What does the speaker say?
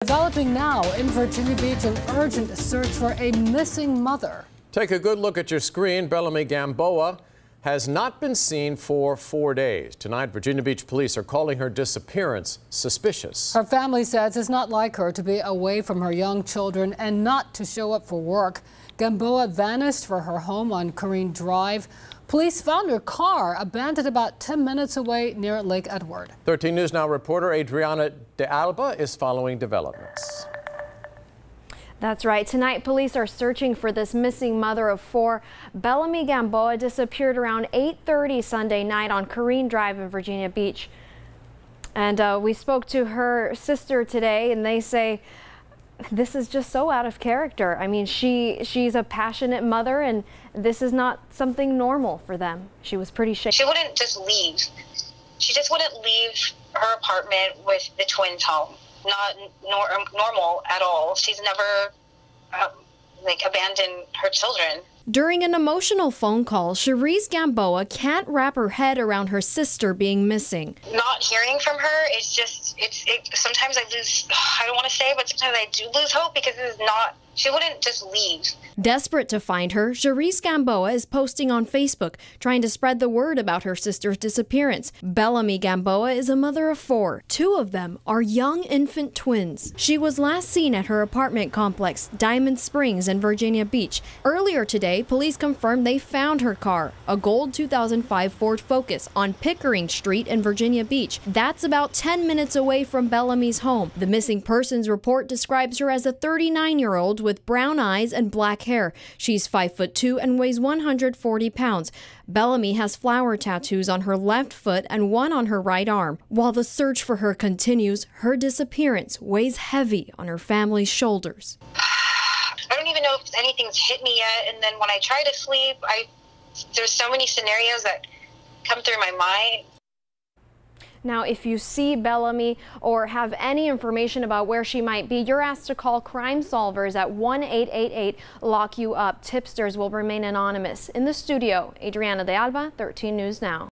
Developing now in Virginia Beach, an urgent search for a missing mother. Take a good look at your screen. Bellamy Gamboa has not been seen for 4 days. Tonight, Virginia Beach police are calling her disappearance suspicious. Her family says it's not like her to be away from her young children and not to show up for work. Gamboa vanished from her home on Careen Drive. Police found her car abandoned about 10 minutes away near Lake Edward. 13 News Now reporter Adriana de Alba is following developments. That's right. Tonight, police are searching for this missing mother of four. Bellamy Gamboa disappeared around 8:30 Sunday night on Careen Drive in Virginia Beach. And we spoke to her sister today, and they say this is just so out of character. I mean, she's a passionate mother, and this is not something normal for them. She was pretty shaken. She wouldn't just leave. She just wouldn't leave her apartment with the twins home. Not normal at all. She's never abandoned her children. During an emotional phone call, Cherise Gamboa can't wrap her head around her sister being missing. Not hearing from her, sometimes I lose, I don't want to say, but sometimes I do lose hope because it is not, she wouldn't just leave. Desperate to find her, Cherise Gamboa is posting on Facebook, trying to spread the word about her sister's disappearance. Bellamy Gamboa is a mother of four. Two of them are young infant twins. She was last seen at her apartment complex, Diamond Springs in Virginia Beach. Earlier today, police confirmed they found her car, a gold 2005 Ford Focus, on Pickering Street in Virginia Beach. That's about 10 minutes away from Bellamy's home. The missing persons report describes her as a 39-year-old with brown eyes and black hair. She's 5'2" and weighs 140 pounds. Bellamy has flower tattoos on her left foot and one on her right arm. While the search for her continues, her disappearance weighs heavy on her family's shoulders. I don't even know if anything's hit me yet, and then when I try to sleep, there's so many scenarios that come through my mind. Now, if you see Bellamy or have any information about where she might be, you're asked to call Crime Solvers at 1-888-LOCK-YOU-UP. Tipsters will remain anonymous. In the studio, Adriana de Alba, 13 News Now.